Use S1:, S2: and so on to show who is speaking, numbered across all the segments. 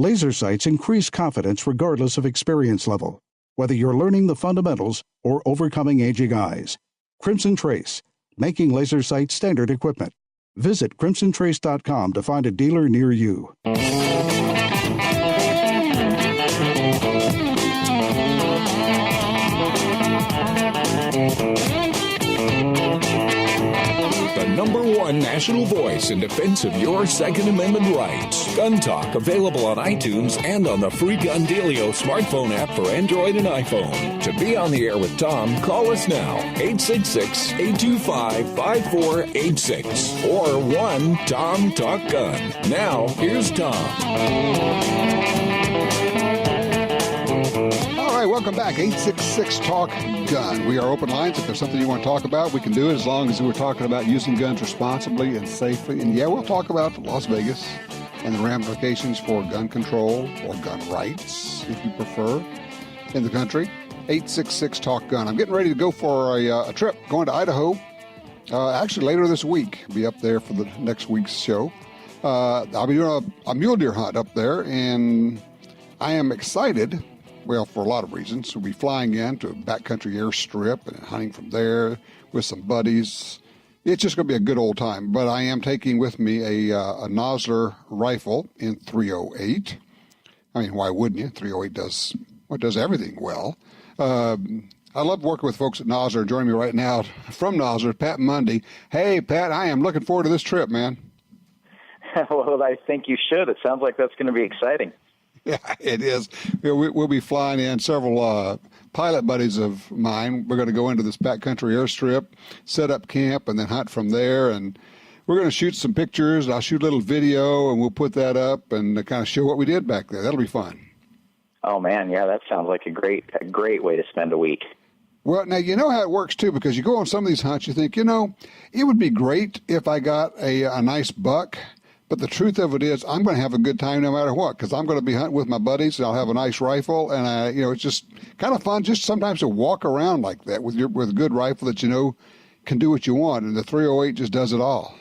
S1: Laser sights increase confidence regardless of experience level, whether you're learning the fundamentals or overcoming aging eyes. Crimson Trace, making laser sight standard equipment. Visit crimsontrace.com to find a dealer near you.
S2: The number one national voice in defense of your Second Amendment rights. Gun Talk, available on iTunes and on the free Gun Dealio smartphone app for Android and iPhone. To be on the air with Tom, call us now, 866-825-5486 or 1-TOM-TALK-GUN. Now, here's Tom.
S3: All right, welcome back. 866-TALK-GUN. We are open lines. If there's something you want to talk about, we can do it as long as we're talking about using guns responsibly and safely. And yeah, we'll talk about Las Vegas and the ramifications for gun control or gun rights, if you prefer, in the country. 866-TALK-GUN. I'm getting ready to go for a trip going to Idaho. Actually, later this week. I'll be up there for the next week's show. I'll be doing a mule deer hunt up there, and I am excited. Well, for a lot of reasons. We'll be flying in to a backcountry airstrip and hunting from there with some buddies. It's just going to be a good old time. But I am taking with me a Nosler rifle in .308. I mean, why wouldn't you? .308 does everything well. I love working with folks at Nosler. Joining me right now from Nosler, Pat Mundy. Hey, Pat, I am looking forward to this trip, man.
S4: Well, I think you should. It sounds like that's going to be exciting.
S3: Yeah, it is. We'll be flying in several pilot buddies of mine. We're going to go into this backcountry airstrip, set up camp, and then hunt from there. And we're going to shoot some pictures. I'll shoot a little video, and we'll put that up and kind of show what we did back there. That'll be fun.
S4: Oh, man, yeah, that sounds like a great way to spend a week.
S3: Well, now, you know how it works, too, because you go on some of these hunts, you think, it would be great if I got a nice buck. But the truth of it is, I'm going to have a good time no matter what, because I'm going to be hunting with my buddies, and I'll have a nice rifle, and it's just kind of fun just sometimes to walk around like that with a good rifle that can do what you want, and the .308 just does it all.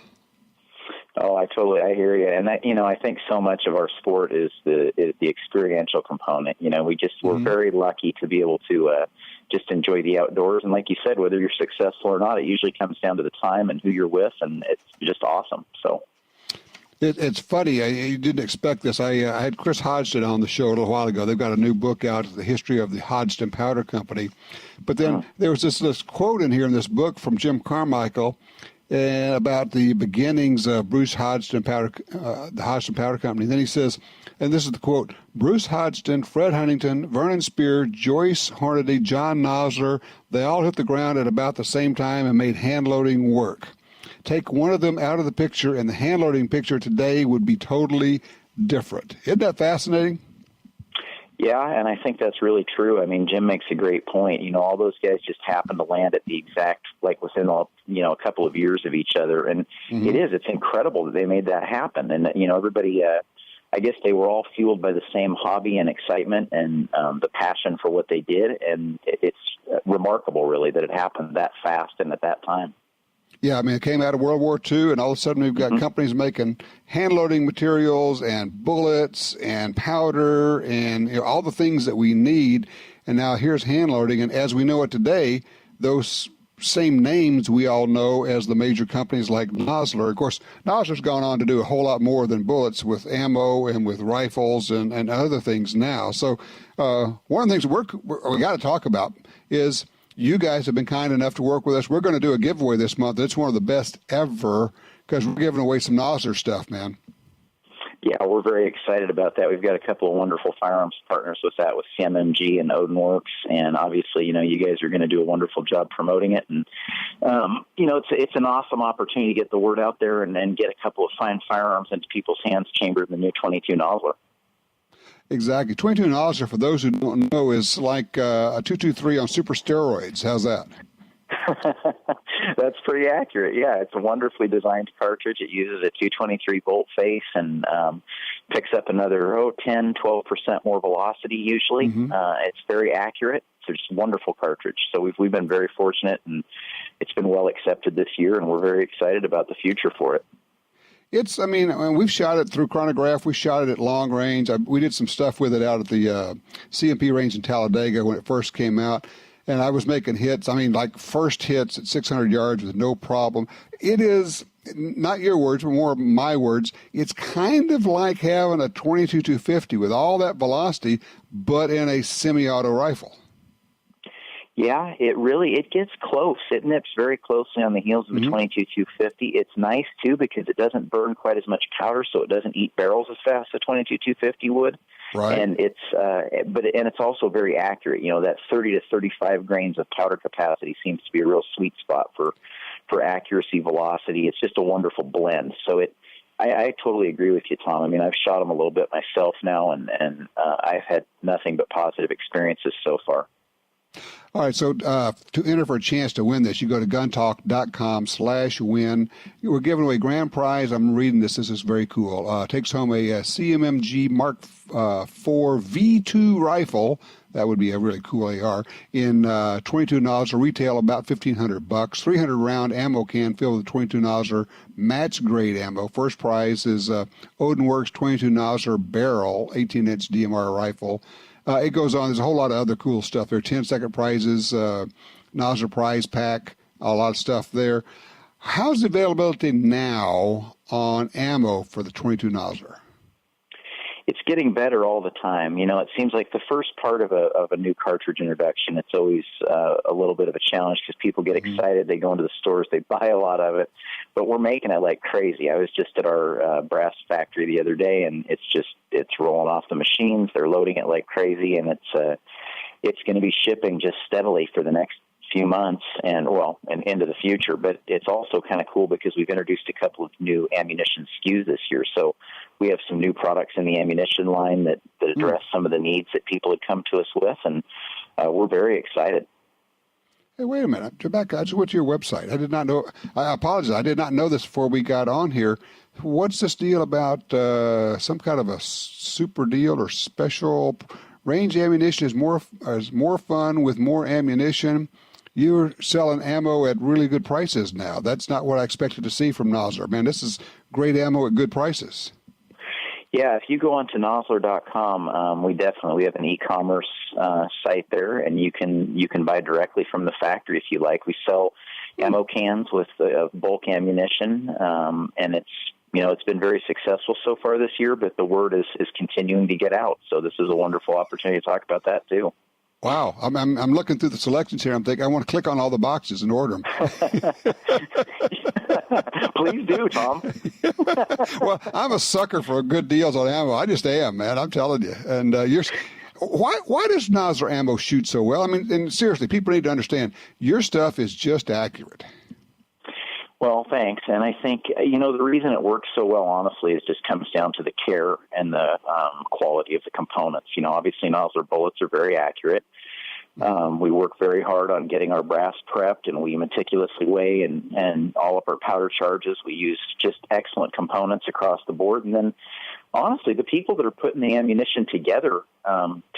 S4: Oh, I hear you, and that, I think so much of our sport is the experiential component. We're very lucky to be able to just enjoy the outdoors, and like you said, whether you're successful or not, it usually comes down to the time and who you're with, and it's just awesome. So.
S3: It's funny. You didn't expect this. I had Chris Hodgson on the show a little while ago. They've got a new book out, The History of the Hodgson Powder Company. But then there was this quote in here in this book from Jim Carmichael about the beginnings of Bruce Hodgson the Hodgson Powder Company. And then he says, and this is the quote, Bruce Hodgson, Fred Huntington, Vernon Spear, Joyce Hornady, John Nosler, they all hit the ground at about the same time and made hand-loading work. Take one of them out of the picture, and the hand-loading picture today would be totally different. Isn't that fascinating?
S4: Yeah, and I think that's really true. I mean, Jim makes a great point. All those guys just happen to land at the exact, within a couple of years of each other. And it's incredible that they made that happen. And, everybody, I guess they were all fueled by the same hobby and excitement and the passion for what they did. And it's remarkable, really, that it happened that fast and at that time.
S3: Yeah, I mean, it came out of World War II, and all of a sudden we've got companies making hand-loading materials and bullets and powder and all the things that we need. And now here's hand-loading, and as we know it today, those same names we all know as the major companies like Nosler. Of course, Nosler's gone on to do a whole lot more than bullets with ammo and with rifles and other things now. So one of the things we got to talk about is you guys have been kind enough to work with us. We're going to do a giveaway this month. It's one of the best ever because we're giving away some Nosler stuff, man.
S4: Yeah, we're very excited about that. We've got a couple of wonderful firearms partners with that, with CMMG and Odinworks, and obviously, you guys are going to do a wonderful job promoting it. And it's an awesome opportunity to get the word out there and get a couple of fine firearms into people's hands chambered in the new 22 Nosler.
S3: Exactly. 22 Nosler, for those who don't know, is like a 223 on super steroids. How's that?
S4: That's pretty accurate. Yeah, it's a wonderfully designed cartridge. It uses a 223 bolt face and picks up another 10, 12% more velocity usually. It's very accurate. It's just a wonderful cartridge. So we've been very fortunate, and it's been well accepted this year, and we're very excited about the future for it.
S3: I mean, we've shot it through chronograph. We shot it at long range. We did some stuff with it out at the CMP range in Talladega when it first came out. And I was making hits. I mean, like first hits at 600 yards with no problem. It is, not your words, but more my words, it's kind of like having a 22-250 with all that velocity, but in a semi-auto rifle.
S4: Yeah, it gets close. It nips very closely on the heels of the 22-250. It's nice, too, because it doesn't burn quite as much powder, so it doesn't eat barrels as fast as a 22-250 would.
S3: Right.
S4: And it's also very accurate. You know, that 30 to 35 grains of powder capacity seems to be a real sweet spot for accuracy, velocity. It's just a wonderful blend. So I totally agree with you, Tom. I mean, I've shot them a little bit myself now, and I've had nothing but positive experiences so far.
S3: All right, so to enter for a chance to win this, you go to guntalk.com/win. We're giving away grand prize. I'm reading this. This is very cool. Takes home a CMMG Mark IV V2 rifle. That would be a really cool AR. In 22 Nosler, retail about $1,500. 300-round ammo can filled with 22 Nosler match-grade ammo. First prize is Odinworks 22 Nosler barrel, 18-inch DMR rifle. It goes on. There's a whole lot of other cool stuff there. 10-second prizes, Nosler prize pack, a lot of stuff there. How's the availability now on ammo for the 22 Nosler?
S4: It's getting better all the time. You know, it seems like the first part of a new cartridge introduction, it's always a little bit of a challenge because people get excited. They go into the stores, they buy a lot of it, but we're making it like crazy. I was just at our brass factory the other day, and it's rolling off the machines. They're loading it like crazy, and it's going to be shipping just steadily for the next few months and into the future. But it's also kind of cool because we've introduced a couple of new ammunition SKUs this year. So we have some new products in the ammunition line that address some of the needs that people had come to us with, and we're very excited.
S3: Hey, wait a minute, Rebecca, I just went to your website. I did not know. I apologize. I did not know this before we got on here. What's this deal about some kind of a super deal or special? Range ammunition is more fun with more ammunition. You're selling ammo at really good prices now. That's not what I expected to see from Nosler. Man, this is great ammo at good prices.
S4: Yeah, if you go on to Nosler.com, we have an e-commerce site there, and you can buy directly from the factory if you like. We sell ammo cans with bulk ammunition, and it's been very successful so far this year, but the word is continuing to get out. So this is a wonderful opportunity to talk about that too.
S3: Wow. I'm looking through the selections here. I'm thinking I want to click on all the boxes and order them.
S4: Please do, Tom.
S3: Well, I'm a sucker for good deals on ammo. I just am, man. I'm telling you. And why does Nosler ammo shoot so well? I mean, and seriously, people need to understand your stuff is just accurate.
S4: Well, thanks. And I think, the reason it works so well, honestly, is just comes down to the care and the quality of the components. Obviously, Nosler bullets are very accurate. We work very hard on getting our brass prepped, and we meticulously weigh and all of our powder charges. We use just excellent components across the board. And then, honestly, the people that are putting the ammunition together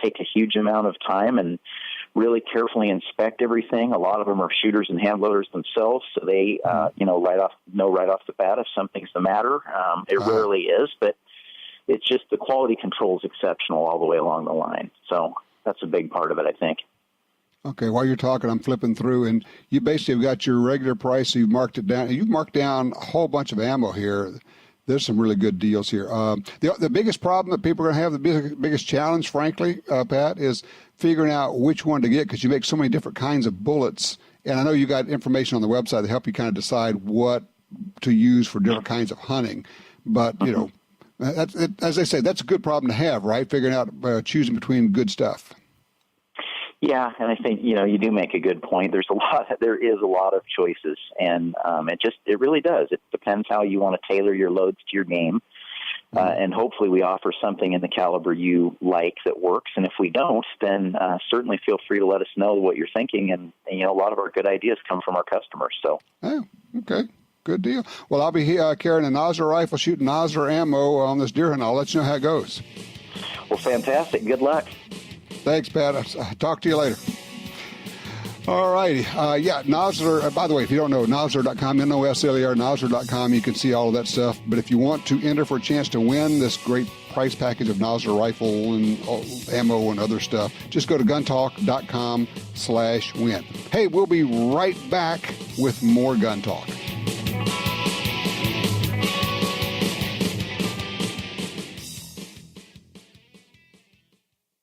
S4: take a huge amount of time and really carefully inspect everything. A lot of them are shooters and hand loaders themselves, so they, right off the bat if something's the matter. It rarely is, but it's just the quality control is exceptional all the way along the line. So that's a big part of it, I think.
S3: Okay, while you're talking, I'm flipping through, and you basically have got your regular price, so you've marked it down. You've marked down a whole bunch of ammo here. There's some really good deals here. The biggest problem that people are going to have, the biggest challenge, frankly, Pat, is figuring out which one to get because you make so many different kinds of bullets. And I know you got information on the website to help you kind of decide what to use for different kinds of hunting. But, as I say, that's a good problem to have, right? Figuring out, choosing between good stuff.
S4: Yeah, and I think, you do make a good point. There is a lot of choices, and it really does. It depends how you want to tailor your loads to your game, and hopefully we offer something in the caliber you like that works, and if we don't, then certainly feel free to let us know what you're thinking, and a lot of our good ideas come from our customers. So. Oh,
S3: okay. Good deal. Well, I'll be carrying a Nosler rifle, shooting Nosler ammo on this deer hunt. I'll let you know how it goes.
S4: Well, fantastic. Good luck.
S3: Thanks, Pat. I'll talk to you later. All righty. Nosler. By the way, if you don't know, Nosler.com, N-O-S-L-E-R, Nosler.com, you can see all of that stuff. But if you want to enter for a chance to win this great prize package of Nosler rifle and ammo and other stuff, just go to guntalk.com/win. Hey, we'll be right back with more Gun Talk.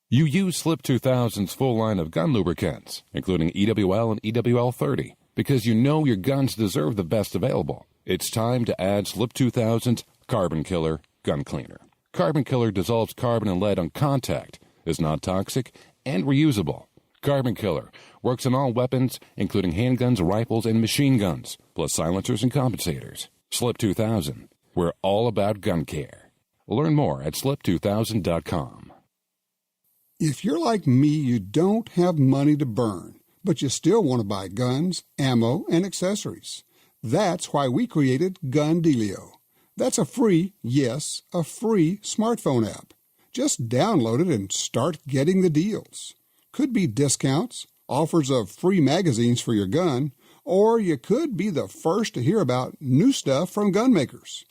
S5: You use Slip 2000's full line of gun lubricants, including EWL and EWL30, because you know your guns deserve the best available. It's time to add Slip 2000's Carbon Killer Gun Cleaner. Carbon Killer dissolves carbon and lead on contact, is not toxic, and reusable. Carbon Killer works on all weapons, including handguns, rifles, and machine guns, plus silencers and compensators. Slip 2000. We're all about gun care. Learn more at slip2000.com.
S3: If you're like me, you don't have money to burn, but you still want to buy guns, ammo, and accessories. That's why we created Gun Dealio. That's a free smartphone app. Just download it and start getting the deals. Could be discounts, offers of free magazines for your gun, or you could be the first to hear about new stuff from gun makers.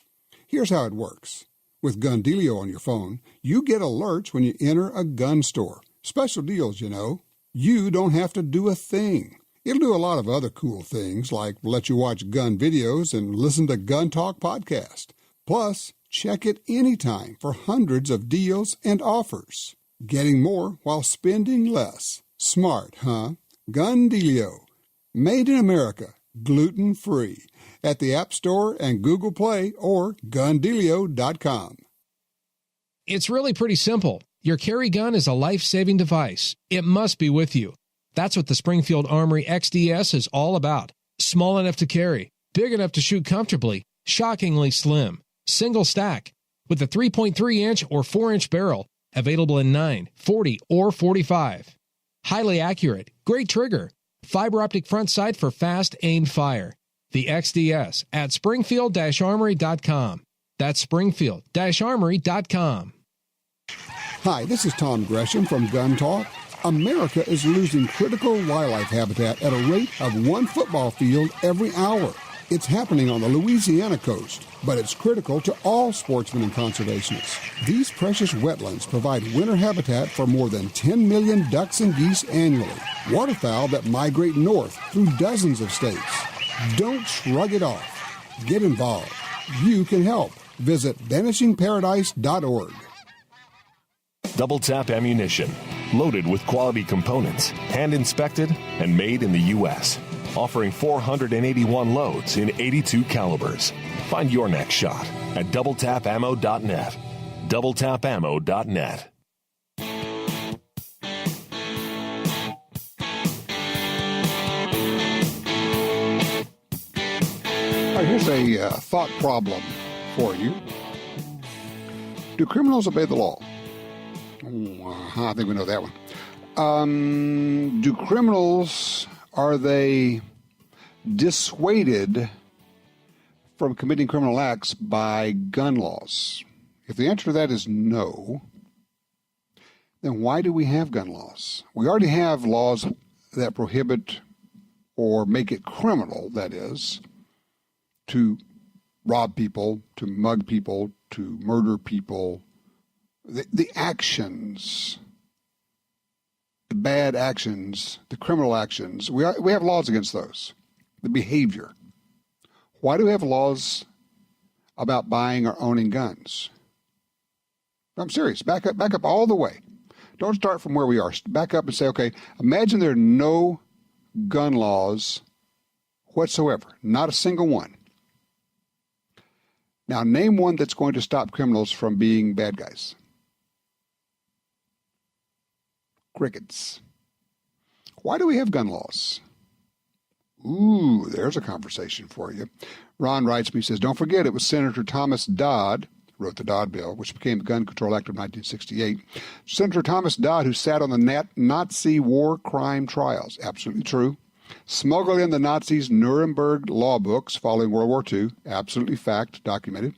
S3: Here's how it works. With Gun Dealio on your phone, you get alerts when you enter a gun store. Special deals, you know. You don't have to do a thing. It'll do a lot of other cool things, like let you watch gun videos and listen to Gun Talk podcast. Plus, check it anytime for hundreds of deals and offers. Getting more while spending less. Smart, huh? Gun Dealio. Made in America. Gluten-free. At the App Store and Google Play or gundealio.com.
S6: It's really pretty simple. Your carry gun is a life-saving device. It must be with you. That's what the Springfield Armory XDS is all about. Small enough to carry, big enough to shoot comfortably, shockingly slim, single stack, with a 3.3-inch or 4-inch barrel, available in 9, 40, or 45. Highly accurate, great trigger, fiber optic front sight for fast aimed fire. The XDS at springfield-armory.com. That's springfield-armory.com.
S3: Hi, this is Tom Gresham from Gun Talk. America is losing critical wildlife habitat at a rate of 1 football field every hour. It's happening on the Louisiana coast, but it's critical to all sportsmen and conservationists. These precious wetlands provide winter habitat for more than 10 million ducks and geese annually, waterfowl that migrate north through dozens of states. Don't shrug it off. Get involved. You can help. Visit vanishingparadise.org.
S7: Double Tap Ammunition. Loaded with quality components, hand-inspected, and made in the U.S. Offering 481 loads in 82 calibers. Find your next shot at DoubleTapAmmo.net. DoubleTapAmmo.net.
S3: All right, here's a thought problem for you. Do criminals obey the law? I think we know that one. Do criminals, are they dissuaded from committing criminal acts by gun laws? If the answer to that is no, then why do we have gun laws? We already have laws that prohibit or make it criminal, that is, to rob people, to mug people, to murder people. The actions, the bad actions, the criminal actions, we have laws against those. The behavior. Why do we have laws about buying or owning guns? I'm serious. Back up all the way. Don't start from where we are. Back up and say, okay, imagine there are no gun laws whatsoever. Not a single one. Now, name one that's going to stop criminals from being bad guys. Crickets. Why do we have gun laws? Ooh, there's a conversation for you. Ron writes me, says, don't forget it was Senator Thomas Dodd, wrote the Dodd Bill, which became the Gun Control Act of 1968. Senator Thomas Dodd, who sat on the Nazi war crime trials. Absolutely true. Smuggled in the Nazis' Nuremberg law books following World War II. Absolutely fact, documented.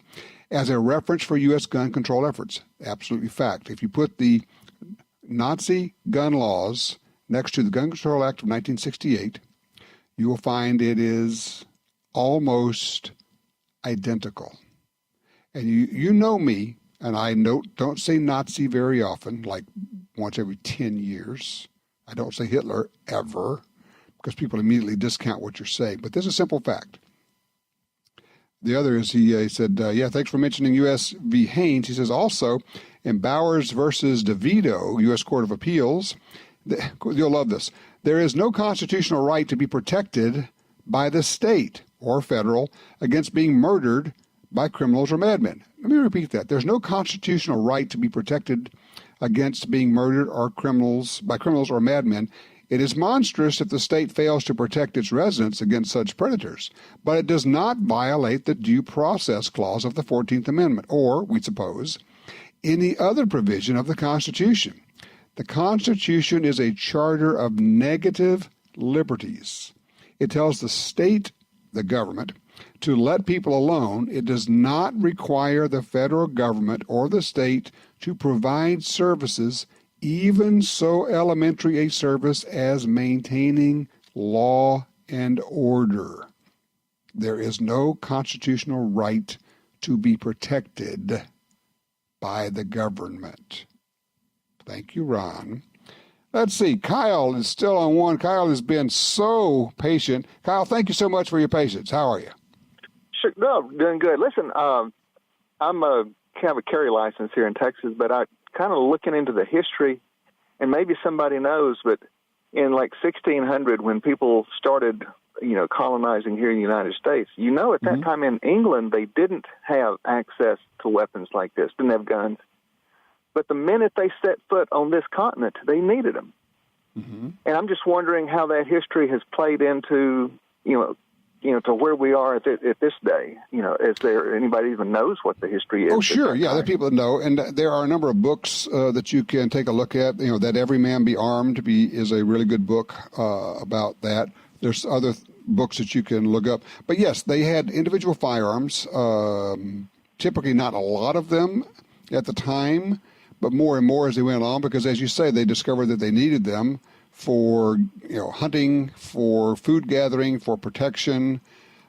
S3: As a reference for U.S. gun control efforts. Absolutely fact. If you put the Nazi gun laws next to the Gun Control Act of 1968, you will find it is almost identical. And you know me, and I don't say Nazi very often, like once every 10 years. I don't say Hitler ever, because people immediately discount what you're saying. But this is a simple fact. The other is he said, thanks for mentioning U.S. v. Haynes. He says also, in Bowers versus DeVito, U.S. Court of Appeals, you'll love this, there is no constitutional right to be protected by the state or federal against being murdered by criminals or madmen. Let me repeat that. There's no constitutional right to be protected against being murdered by criminals or madmen. It is monstrous if the state fails to protect its residents against such predators, but it does not violate the Due Process Clause of the 14th Amendment, or, we suppose, any other provision of the Constitution. The Constitution is a charter of negative liberties. It tells the state, the government, to let people alone. It does not require the federal government or the state to provide services, even so elementary a service as maintaining law and order. There is no constitutional right to be protected by the government. Thank you, Ron. Let's see. Kyle is still on one. Kyle has been so patient. Kyle, thank you so much for your patience. How are you?
S8: Sure, no, doing good. Listen, I'm have a carry license here in Texas, but I kind of looking into the history, and maybe somebody knows, but in like 1600, when people started, colonizing here in the United States, at that time in England, they didn't have access to weapons like this, didn't have guns. But the minute they set foot on this continent, they needed them. Mm-hmm. And I'm just wondering how that history has played into, to where we are at this day. Is there anybody even knows what the history is?
S3: Oh, sure. Yeah, there are people that know. And there are a number of books that you can take a look at. That Every Man Be Armed is a really good book about that. There's other books that you can look up. But yes, they had individual firearms, typically not a lot of them at the time, but more and more as they went along, because as you say, they discovered that they needed them for hunting, for food gathering, for protection.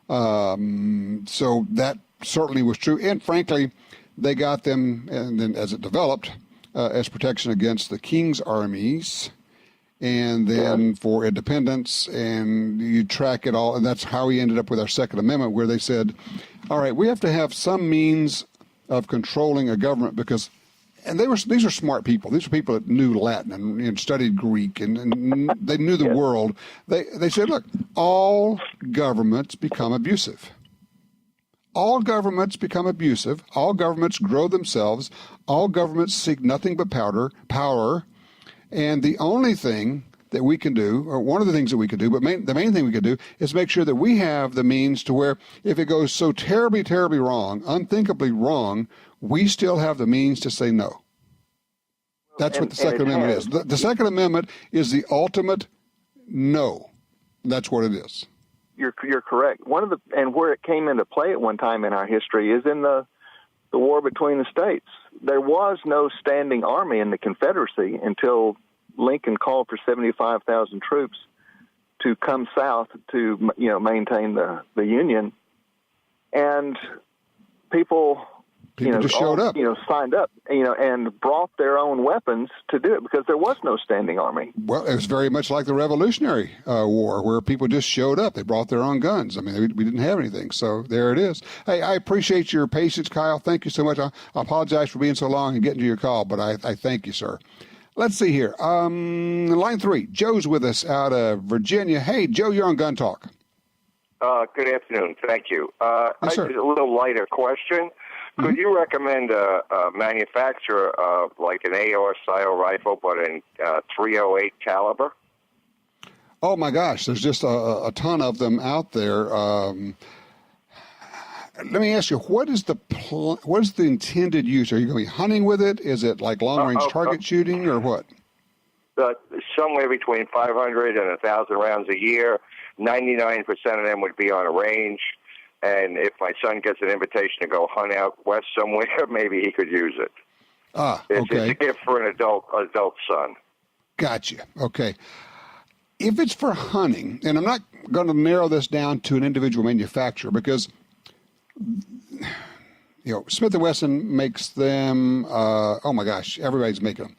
S3: So that certainly was true. And frankly, they got them, and then as it developed, as protection against the king's armies, and then for independence, and you track it all. And that's how we ended up with our Second Amendment, where they said, all right, we have to have some means of controlling a government, because these are smart people. These are people that knew Latin and studied Greek, and they knew the world. They said, look, all governments become abusive. All governments become abusive. All governments grow themselves. All governments seek nothing but power. And the only thing that we can do, or one of the things that we can do, but the main thing we can do, is make sure that we have the means to where if it goes so terribly, terribly wrong, unthinkably wrong, we still have the means to say no. That's what the Second Amendment is. The Second Amendment is the ultimate no. That's what it is.
S8: You're correct. And where it came into play at one time in our history is in the war between the states. There was no standing army in the Confederacy until Lincoln called for 75,000 troops to come south to maintain the Union, and people
S3: just showed up.
S8: Signed up, and brought their own weapons to do it because there was no standing army.
S3: Well, it was very much like the Revolutionary War, where people just showed up. They brought their own guns. I mean, we didn't have anything. So there it is. Hey, I appreciate your patience, Kyle. Thank you so much. I apologize for being so long and getting to your call, but I thank you, sir. Let's see here. Line 3, Joe's with us out of Virginia. Hey, Joe, you're on Gun Talk.
S9: Good afternoon. Thank you.
S3: Yes, sir.
S9: A little lighter question. Could you recommend a manufacturer of like an AR-style rifle, but in .308 caliber?
S3: Oh my gosh, there's just a ton of them out there. Let me ask you, what is the intended use? Are you going to be hunting with it? Is it like long-range target shooting, or what?
S9: Somewhere between 500 and 1,000 rounds a year. 99% of them would be on a range. And if my son gets an invitation to go hunt out west somewhere, maybe he could use it.
S3: Okay.
S9: It's a gift for an adult son.
S3: Gotcha. Okay. if it's for hunting, and I'm not going to narrow this down to an individual manufacturer because, Smith & Wesson makes them, oh my gosh, everybody's making them.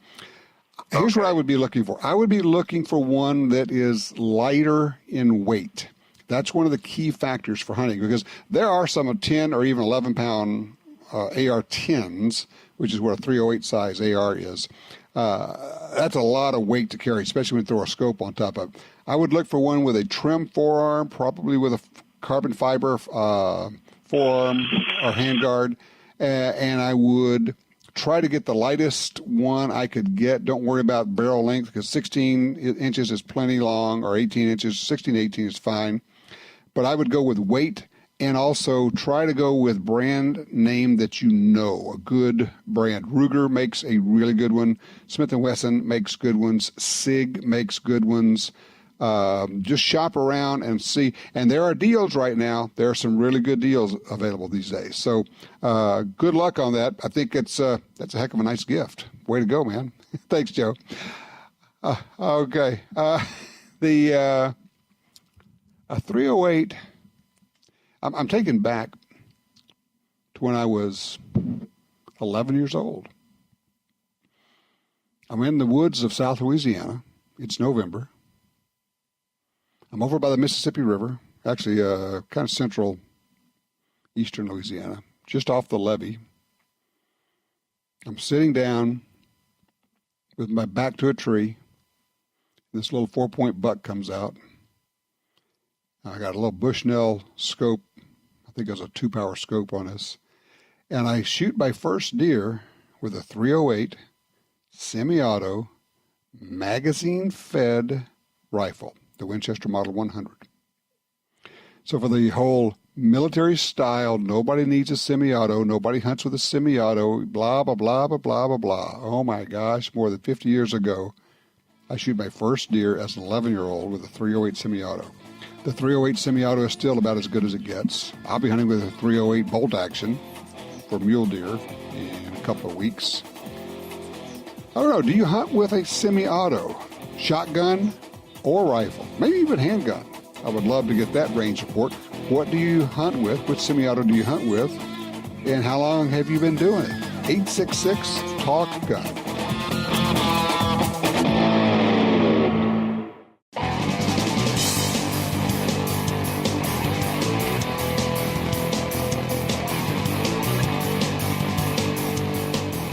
S3: Here's what I would be looking for. I would be looking for one that is lighter in weight. That's one of the key factors for hunting because there are some 10 or even 11-pound AR-10s, which is what a 308 size AR is. That's a lot of weight to carry, especially when you throw a scope on top of it. I would look for one with a trim forearm, probably with a carbon fiber forearm or handguard, and I would try to get the lightest one I could get. Don't worry about barrel length because 16 inches is plenty long, or 18 inches, 16 to 18 is fine. But I would go with weight and also try to go with brand name that you know, a good brand. Ruger makes a really good one. Smith & Wesson makes good ones. SIG makes good ones. Just shop around and see. And there are deals right now. There are some really good deals available these days. So good luck on that. I think that's a heck of a nice gift. Way to go, man. Thanks, Joe. Okay. A 308, I'm taken back to when I was 11 years old. I'm in the woods of South Louisiana. It's November. I'm over by the Mississippi River, actually kind of central eastern Louisiana, just off the levee. I'm sitting down with my back to a tree. This little 4-point buck comes out. I got a little Bushnell scope. I think it was a 2-power scope on this. And I shoot my first deer with a 308 semi-auto magazine-fed rifle, the Winchester Model 100. So for the whole military style, nobody needs a semi-auto, nobody hunts with a semi-auto, blah, blah, blah, blah, blah, blah, blah. Oh my gosh, more than 50 years ago, I shoot my first deer as an 11-year-old with a 308 semi-auto. The 308 semi-auto is still about as good as it gets. I'll be hunting with a 308 bolt action for mule deer in a couple of weeks. I don't know, do you hunt with a semi-auto, shotgun, or rifle? Maybe even handgun. I would love to get that range report. What do you hunt with? Which semi-auto do you hunt with? And how long have you been doing it? 866-TALK-GUN.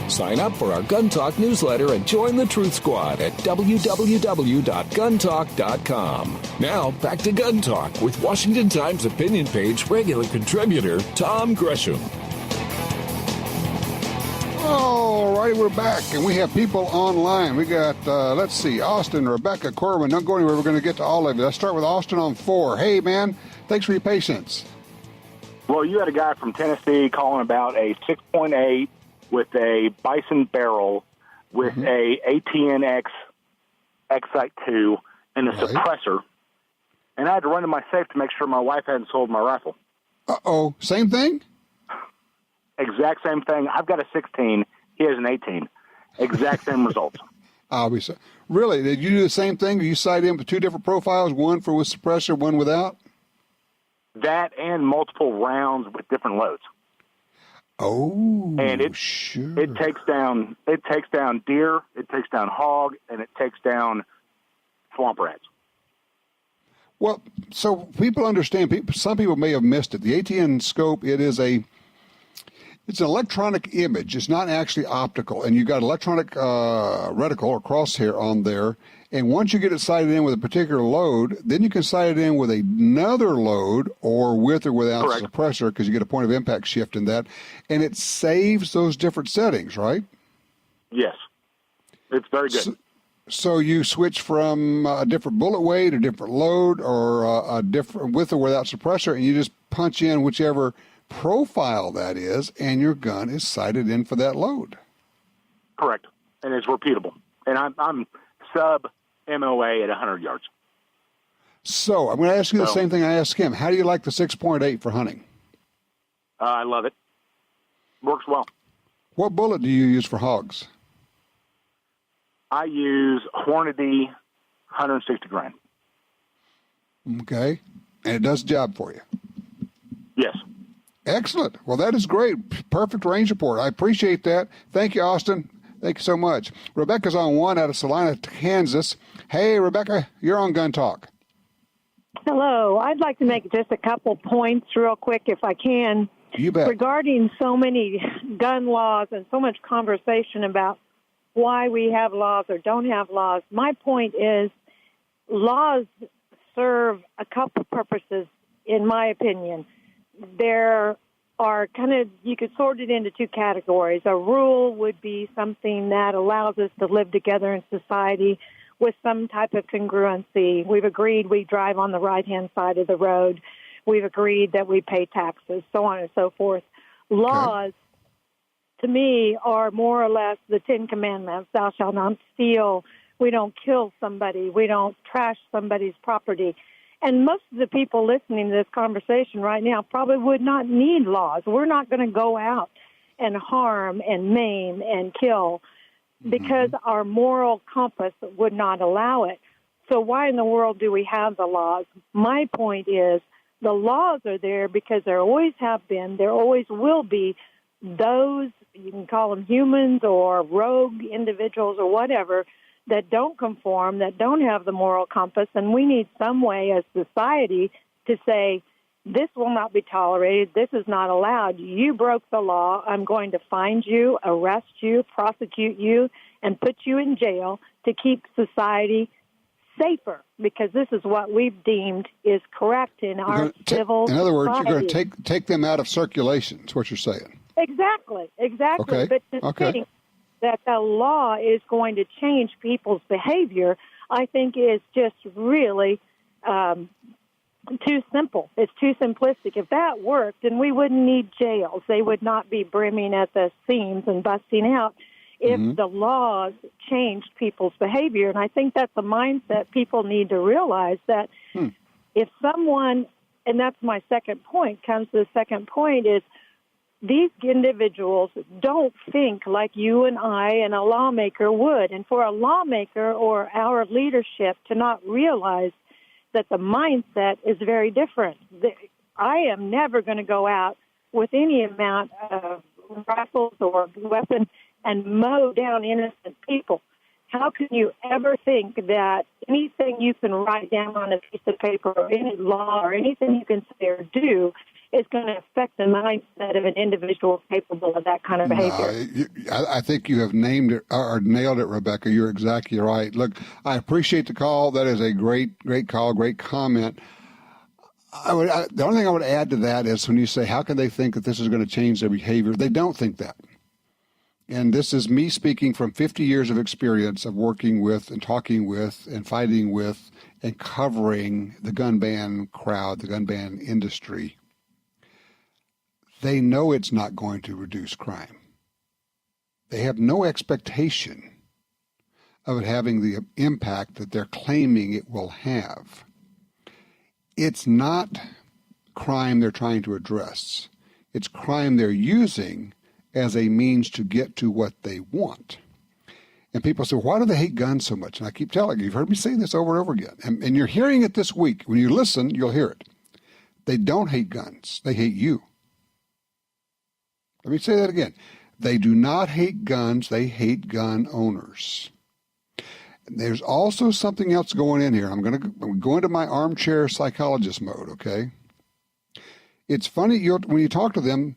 S2: Sign up for our Gun Talk newsletter and join the Truth Squad at www.guntalk.com. Now, back to Gun Talk with Washington Times opinion page regular contributor Tom Gresham.
S3: All right, we're back, and we have people online. We got, let's see, Austin, Rebecca, Corbin. Don't go anywhere. We're going to get to all of you. Let's start with Austin on 4. Hey, man, thanks for your patience.
S10: Well, you had a guy from Tennessee calling about a 6.8 with a Bison barrel with a ATNX Excite 2 and a suppressor. And I had to run to my safe to make sure my wife hadn't sold my rifle.
S3: Uh-oh. Same thing?
S10: Exact same thing. I've got a 16. He has an 18. Exact same results.
S3: Obviously. Really? Did you do the same thing? Did you sight in with 2 different profiles, one for with suppressor, one without?
S10: That and multiple rounds with different loads.
S3: Oh,
S10: and it takes down deer, it takes down hog, and it takes down swamp rats.
S3: Well, so people understand. Some people may have missed it. The ATN scope, it's an electronic image. It's not actually optical, and you've got electronic reticle or crosshair on there. And once you get it sighted in with a particular load, then you can sight it in with another load or with or without suppressor because you get a point of impact shift in that. And it saves those different settings, right?
S10: Yes. It's very good.
S3: So you switch from a different bullet weight, a different load, or a different with or without suppressor, and you just punch in whichever profile that is, and your gun is sighted in for that load.
S10: Correct. And it's repeatable. And I'm sub MOA at 100 yards.
S3: So I'm going to ask you the same thing I asked him. How do you like the 6.8 for hunting?
S10: I love it. Works well.
S3: What bullet do you use for hogs?
S10: I use Hornady 160 grain.
S3: Okay. And it does the job for you.
S10: Yes.
S3: Excellent. Well, that is great. Perfect range report. I appreciate that. Thank you, Austin. Thank you so much. Rebecca's on one out of Salina, Kansas. Hey, Rebecca, you're on Gun Talk.
S11: Hello. I'd like to make just a couple points real quick, if I can.
S3: You bet.
S11: Regarding so many gun laws and so much conversation about why we have laws or don't have laws, my point is laws serve a couple purposes, in my opinion. There are you could sort it into two categories. A rule would be something that allows us to live together in society with some type of congruency. We've agreed we drive on the right-hand side of the road. We've agreed that we pay taxes, so on and so forth. Laws, to me, are more or less the Ten Commandments. Thou shalt not steal. We don't kill somebody. We don't trash somebody's property. And most of the people listening to this conversation right now probably would not need laws. We're not going to go out and harm and maim and kill because our moral compass would not allow it. So why in the world do we have the laws? My point is the laws are there because there always have been, there always will be those, you can call them humans or rogue individuals or whatever, that don't conform, that don't have the moral compass, and we need some way as society to say, this will not be tolerated, this is not allowed, you broke the law, I'm going to find you, arrest you, prosecute you, and put you in jail to keep society safer, because this is what we've deemed is correct in our civil society.
S3: In other words, you're going to take them out of circulation, is what you're saying.
S11: Exactly.
S3: Okay.
S11: But to think that the law is going to change people's behavior, I think is just really too simple. It's too simplistic. If that worked, then we wouldn't need jails. They would not be brimming at the seams and busting out if the laws changed people's behavior. And I think that's a mindset people need to realize, that if someone, and that's my second point, comes to the second point is, these individuals don't think like you and I and a lawmaker would. And for a lawmaker or our leadership to not realize that the mindset is very different. I am never going to go out with any amount of rifles or weapons and mow down innocent people. How can you ever think that anything you can write down on a piece of paper or any law or anything you can say or do is going to affect the mindset of an individual capable of that kind of behavior?
S3: I think you have named it or nailed it, Rebecca. You're exactly right. Look, I appreciate the call. That is a great call, great comment. The only thing I would add to that is when you say, how can they think that this is going to change their behavior? They don't think that. And this is me speaking from 50 years of experience of working with and talking with and fighting with and covering the gun ban crowd, the gun ban industry. They know it's not going to reduce crime. They have no expectation of it having the impact that they're claiming it will have. It's not crime they're trying to address. It's crime they're using as a means to get to what they want. And people say, why do they hate guns so much? And I keep telling you, you've heard me say this over and over again. And you're hearing it this week. When you listen, you'll hear it. They don't hate guns. They hate you. Let me say that again. They do not hate guns. They hate gun owners. And there's also something else going in here. I'm going to go into my armchair psychologist mode, okay? It's funny, when you talk to them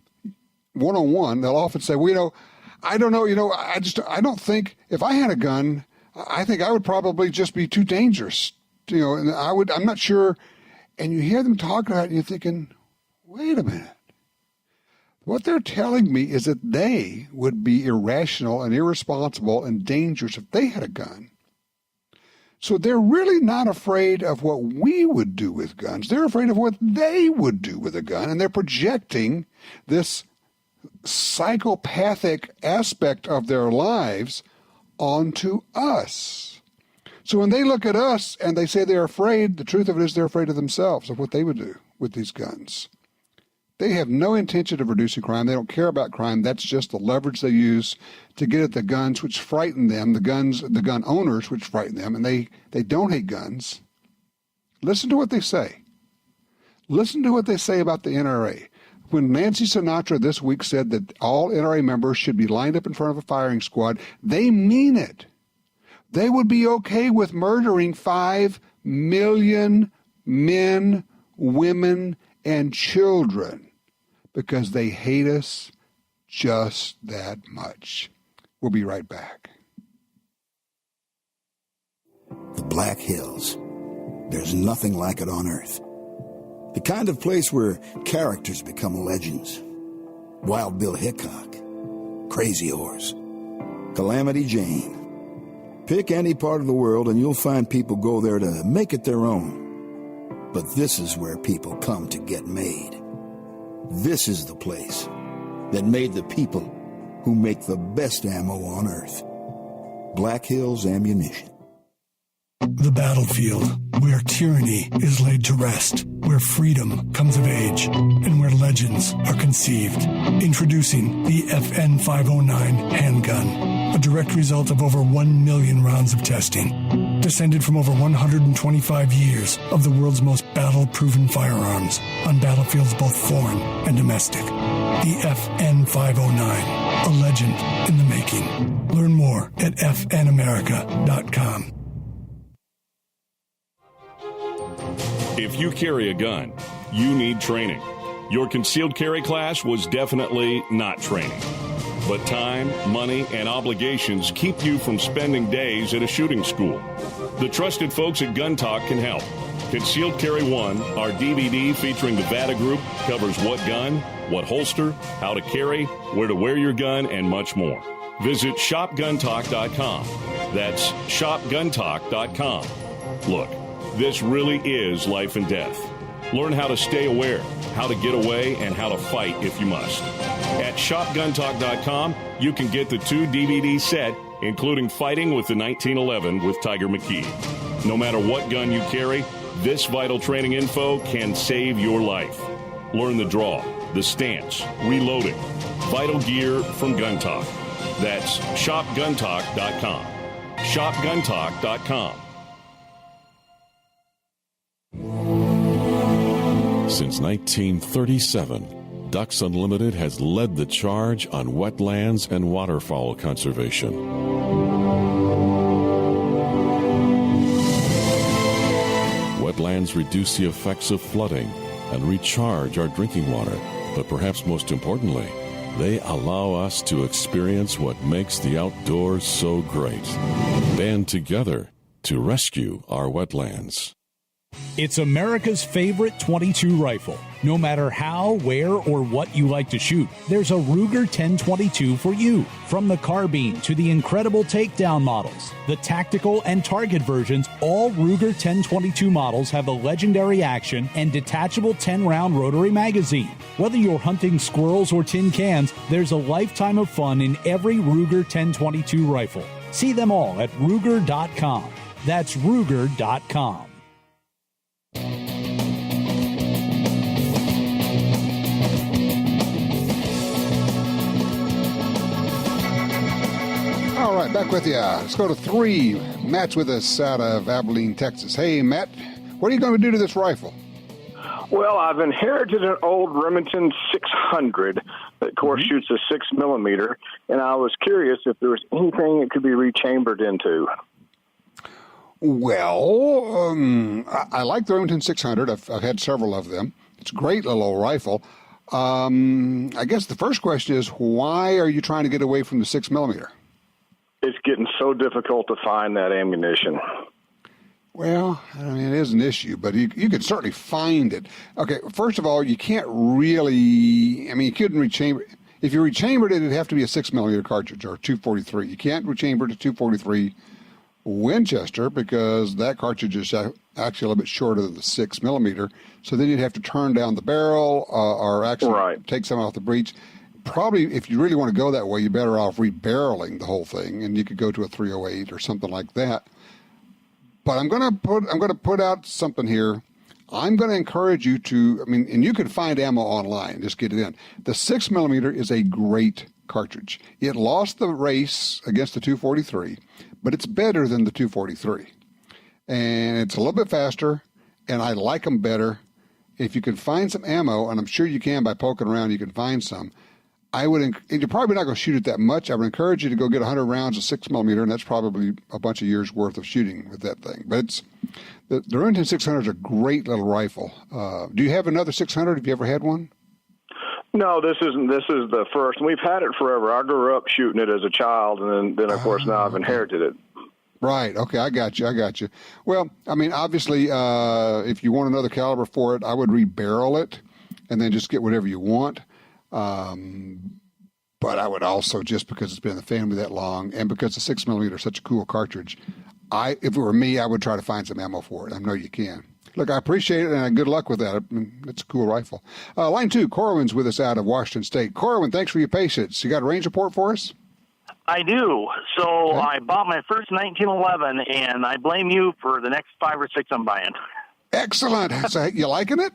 S3: one-on-one, they'll often say, well, I don't know, I don't think, if I had a gun, I think I would probably just be too dangerous, and I'm not sure. And you hear them talk about it and you're thinking, wait a minute. What they're telling me is that they would be irrational and irresponsible and dangerous if they had a gun. So they're really not afraid of what we would do with guns. They're afraid of what they would do with a gun, and they're projecting this psychopathic aspect of their lives onto us. So when they look at us and they say they're afraid, the truth of it is they're afraid of themselves, of what they would do with these guns. They have no intention of reducing crime. They don't care about crime. That's just the leverage they use to get at the guns, which frighten them, the gun owners, which frighten them, and they don't hate guns. Listen to what they say. Listen to what they say about the NRA. When Nancy Sinatra this week said that all NRA members should be lined up in front of a firing squad, they mean it. They would be okay with murdering 5 million men, women, and children because they hate us just that much. We'll be right back.
S12: The Black Hills. There's nothing like it on Earth. The kind of place where characters become legends. Wild Bill Hickok, Crazy Horse, Calamity Jane. Pick any part of the world and you'll find people go there to make it their own. But this is where people come to get made. This is the place that made the people who make the best ammo on Earth. Black Hills Ammunition.
S13: The battlefield, where tyranny is laid to rest, where freedom comes of age, and where legends are conceived. Introducing the FN 509 handgun, a direct result of over 1 million rounds of testing. Descended from over 125 years of the world's most battle-proven firearms on battlefields both foreign and domestic. The FN 509, a legend in the making. Learn more at fnamerica.com.
S2: If you carry a gun, you need training. Your concealed carry class was definitely not training. But time, money, and obligations keep you from spending days at a shooting school. The trusted folks at Gun Talk can help. Concealed Carry 1, our DVD featuring the VADA Group, covers what gun, what holster, how to carry, where to wear your gun, and much more. Visit shopguntalk.com. That's shopguntalk.com. Look, this really is life and death. Learn how to stay aware, how to get away, and how to fight if you must. At shopguntalk.com, you can get the 2 DVD set, including Fighting with the 1911 with Tiger McKee. No matter what gun you carry, this vital training info can save your life. Learn the draw, the stance, reloading, vital gear from Gun Talk. That's shopguntalk.com. shopguntalk.com.
S5: Since 1937, Ducks Unlimited has led the charge on wetlands and waterfowl conservation. Wetlands reduce the effects of flooding and recharge our drinking water, but perhaps most importantly, they allow us to experience what makes the outdoors so great. Band together to rescue our wetlands.
S14: It's America's favorite .22 rifle. No matter how, where, or what you like to shoot, there's a Ruger 1022 for you. From the carbine to the incredible takedown models, the tactical and target versions, all Ruger 1022 models have a legendary action and detachable 10-round rotary magazine. Whether you're hunting squirrels or tin cans, there's a lifetime of fun in every Ruger 1022 rifle. See them all at Ruger.com. That's Ruger.com.
S3: All right, back with you. Let's go to 3. Matt's with us out of Abilene, Texas. Hey, Matt, what are you going to do to this rifle?
S10: Well, I've inherited an old Remington 600 that, of course, shoots a 6mm, and I was curious if there was anything it could be rechambered into.
S3: Well, I like the Remington 600. I've had several of them. It's a great little old rifle. I guess the first question is, why are you trying to get away from the 6mm?
S10: It's getting so difficult to find that ammunition.
S3: Well, I mean, it is an issue, but you could certainly find it. Okay, first of all, you can't really, I mean, you couldn't rechamber. If you rechambered it, it'd have to be a 6mm cartridge or 243. You can't rechamber to 243 Winchester because that cartridge is actually a little bit shorter than the 6mm. So then you'd have to turn down the barrel or actually take some off the breech. Probably, if you really want to go that way, you're better off rebarreling the whole thing, and you could go to a 308 or something like that. But I'm going to put out something here. I'm going to encourage you to, I mean, and you can find ammo online. Just get it in. The 6mm is a great cartridge. It lost the race against the 243, but it's better than the 243, and it's a little bit faster. and I like them better. If you can find some ammo, and I'm sure you can by poking around, you can find some. You're probably not going to shoot it that much. I would encourage you to go get 100 rounds of 6mm, and that's probably a bunch of years worth of shooting with that thing. But the Remington 600 is a great little rifle. Do you have another 600? Have you ever had one?
S15: No, this is the first. We've had it forever. I grew up shooting it as a child, and then of course now I've inherited it.
S3: Right. Okay. I got you. Well, I mean, obviously, if you want another caliber for it, I would rebarrel it and then just get whatever you want. But I would also, just because it's been in the family that long and because the 6mm is such a cool cartridge, if it were me, I would try to find some ammo for it. I know you can. Look, I appreciate it, and good luck with that. It's a cool rifle. Line 2, Corwin's with us out of Washington State. Corwin, thanks for your patience. You got a range report for us?
S16: I do. So I bought my first 1911, and I blame you for the next 5 or 6 I'm buying.
S3: Excellent. So, you liking it?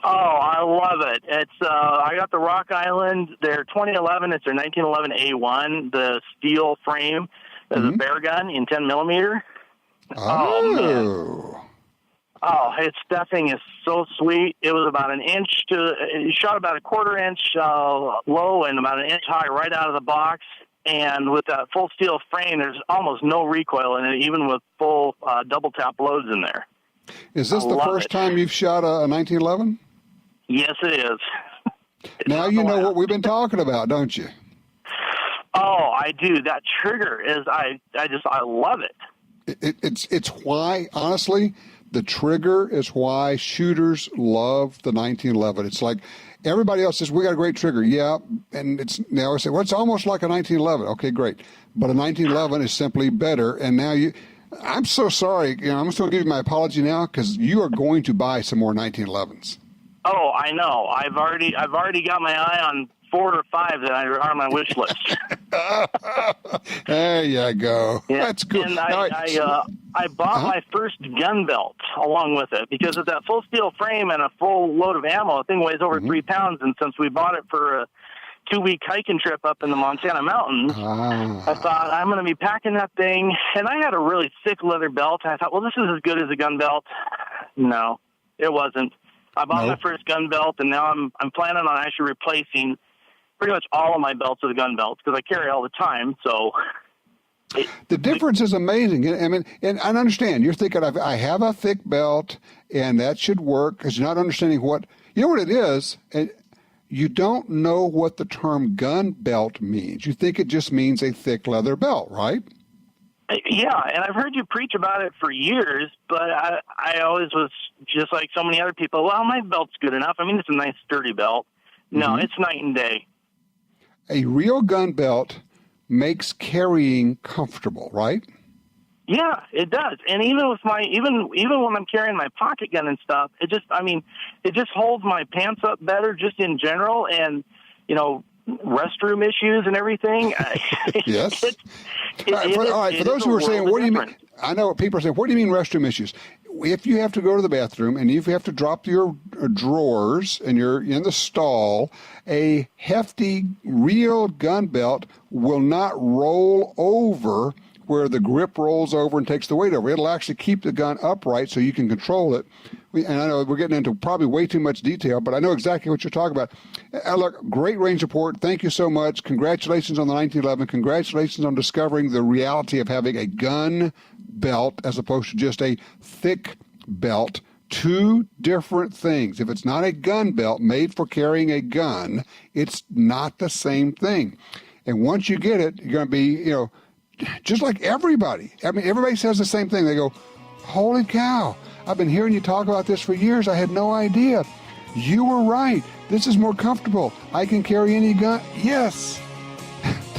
S16: Oh, I love it. It's I got the Rock Island. Their 2011. It's their 1911 A1, the steel frame. There's a bear gun in 10mm. Oh man. Oh, its stuffing is so sweet. It was about an inch it shot about a 1/4 inch low and about an inch high right out of the box. And with that full steel frame, there's almost no recoil in it, even with full double tap loads in there.
S3: Is this the first time you've shot a 1911?
S16: Yes, it is.
S3: Now you know what we've been talking about, don't you?
S16: Oh, I do. That trigger is, I love it.
S3: It's why, honestly, the trigger is why shooters love the 1911. It's like everybody else says, we got a great trigger. Yeah, and they always say, well, it's almost like a 1911. Okay, great. But a 1911 is simply better. And now I'm so sorry. I'm just going to give you my apology now because you are going to buy some more 1911s.
S16: Oh, I know. I've already got my eye on 4 or 5 that are on my wish list.
S3: There you go.
S16: Yeah.
S3: That's good.
S16: And I bought my first gun belt along with it because of that full steel frame and a full load of ammo. The thing weighs over 3 pounds, and since we bought it for a 2-week hiking trip up in the Montana mountains, I thought I'm going to be packing that thing. And I had a really thick leather belt. And I thought, well, this is as good as a gun belt. No, it wasn't. I bought my first gun belt, and now I'm planning on actually replacing pretty much all of my belts with gun belts because I carry all the time. So
S3: the difference is amazing. I mean, and I understand you're thinking I have a thick belt, and that should work because you're not understanding what it is. And you don't know what the term gun belt means. You think it just means a thick leather belt, right?
S16: Yeah, and I've heard you preach about it for years, but I always was just like so many other people. Well, my belt's good enough. I mean, it's a nice sturdy belt. No, it's night and day.
S3: A real gun belt makes carrying comfortable, right?
S16: Yeah, it does. And even with even when I'm carrying my pocket gun and stuff, it just holds my pants up better just in general, and restroom issues and everything.
S3: Yes. For those who are saying, what do you mean? I know what people are saying. What do you mean restroom issues? If you have to go to the bathroom and if you have to drop your drawers and you're in the stall, a hefty real gun belt will not roll over where the grip rolls over and takes the weight over. It'll actually keep the gun upright so you can control it. And I know we're getting into probably way too much detail, but I know exactly what you're talking about. Look, great range report. Thank you so much. Congratulations on the 1911. Congratulations on discovering the reality of having a gun belt as opposed to just a thick belt. Two different things. If it's not a gun belt made for carrying a gun, it's not the same thing. And once you get it, you're going to be, just like everybody. I mean, everybody says the same thing. They go, holy cow, I've been hearing you talk about this for years. I had no idea. You were right. This is more comfortable. I can carry any gun. Yes.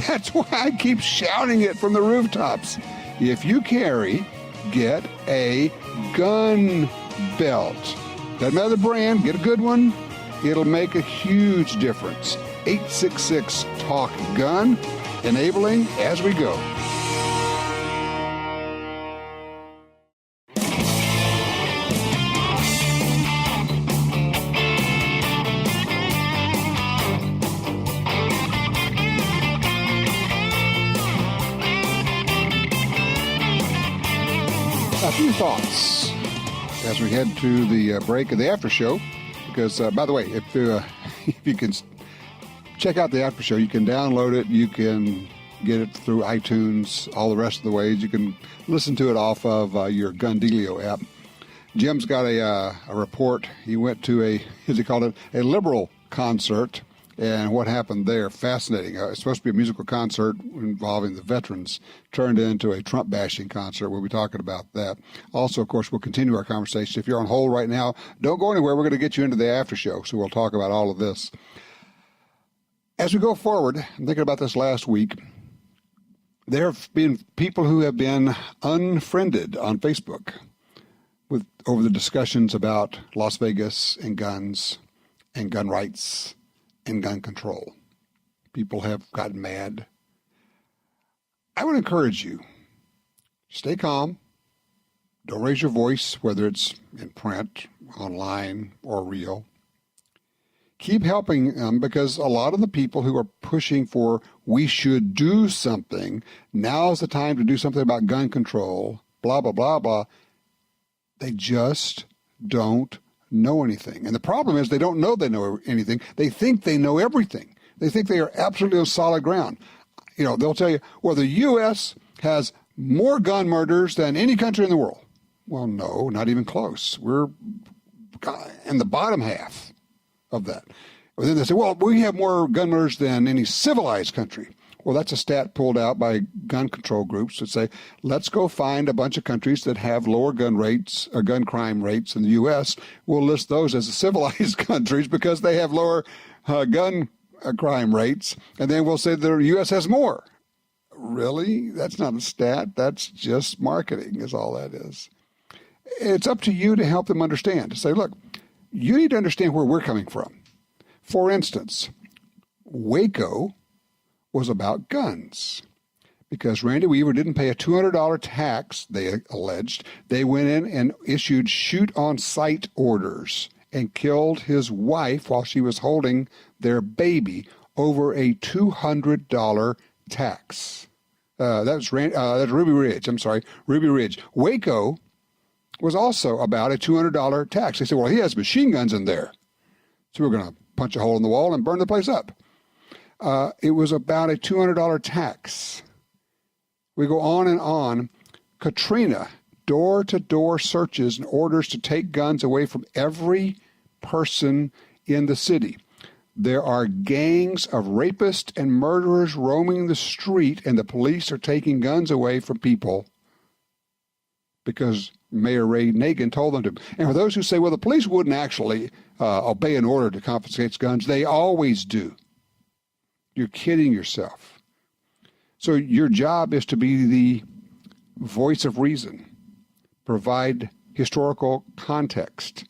S3: That's why I keep shouting it from the rooftops. If you carry, get a gun belt. Doesn't matter the brand, get a good one. It'll make a huge difference. 866-TALK-GUN, enabling as we go. A few thoughts. as we head to the break of the after show. Because, by the way, if you can check out the after show, you can download it. You can get it through iTunes, all the rest of the ways. You can listen to it off of your Gun Dealio app. Jim's got a report. He went to as he called it, a liberal concert, and what happened there, fascinating. It's supposed to be a musical concert involving the veterans, turned into a Trump-bashing concert. We'll be talking about that. Also, of course, we'll continue our conversation. If you're on hold right now, don't go anywhere. We're going to get you into the after show, so we'll talk about all of this. As we go forward, I'm thinking about this last week, there have been people who have been unfriended on Facebook over the discussions about Las Vegas and guns and gun rights and gun control. People have gotten mad. I would encourage you, stay calm. Don't raise your voice, whether it's in print, online, or real. Keep helping them, because a lot of the people who are pushing for we should do something, now's the time to do something about gun control, blah, blah, blah, blah, they just don't know anything. And the problem is they don't know they know anything. They think they know everything. They think they are absolutely on solid ground. You know, they'll tell you, well, the U.S. has more gun murders than any country in the world. Well, no, not even close. We're in the bottom half of that. And then they say, well, we have more gun murders than any civilized country. Well, that's a stat pulled out by gun control groups that say, let's go find a bunch of countries that have lower gun rates or gun crime rates than the U.S. We'll list those as the civilized countries because they have lower gun crime rates. And then we'll say the U.S. has more. Really? That's not a stat. That's just marketing is all that is. It's up to you to help them understand, to say, look, you need to understand where we're coming from. For instance, Waco was about guns. Because Randy Weaver didn't pay a $200 tax, they alleged, they went in and issued shoot-on-sight orders and killed his wife while she was holding their baby over a $200 tax. That's Ruby Ridge. I'm sorry, Ruby Ridge. Waco was also about a $200 tax. They said, well, he has machine guns in there, so we're going to punch a hole in the wall and burn the place up. It was about a $200 tax. We go on and on. Katrina, door-to-door searches and orders to take guns away from every person in the city. There are gangs of rapists and murderers roaming the street, and the police are taking guns away from people because Mayor Ray Nagin told them to. And for those who say, well, the police wouldn't actually obey an order to confiscate guns, they always do. You're kidding yourself. So your job is to be the voice of reason, provide historical context,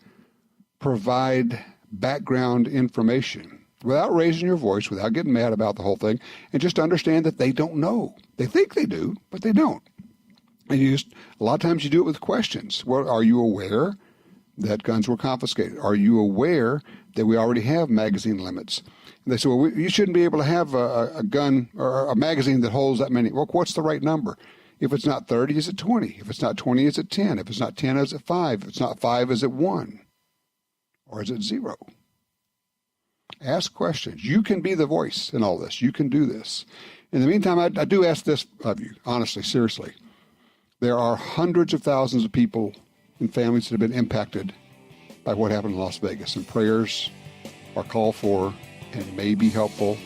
S3: provide background information without raising your voice, without getting mad about the whole thing, and just understand that they don't know. They think they do, but they don't. And a lot of times you do it with questions. Well, are you aware that guns were confiscated? Are you aware that we already have magazine limits? And they say, well, you shouldn't be able to have a gun or a magazine that holds that many. Well, what's the right number? If it's not 30, is it 20? If it's not 20, is it 10? If it's not 10, is it 5? If it's not 5, is it 1? Or is it 0? Ask questions. You can be the voice in all this. You can do this. In the meantime, I do ask this of you, honestly, seriously. There are hundreds of thousands of people and families that have been impacted by what happened in Las Vegas, and prayers are called for and may be helpful.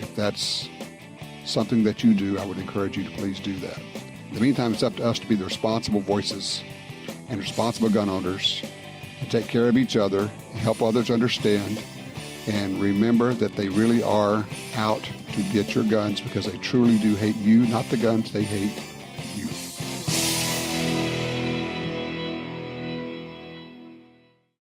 S3: If that's something that you do, I would encourage you to please do that. In the meantime, it's up to us to be the responsible voices and responsible gun owners, to take care of each other, help others understand, and remember that they really are out to get your guns because they truly do hate you, not the guns they hate.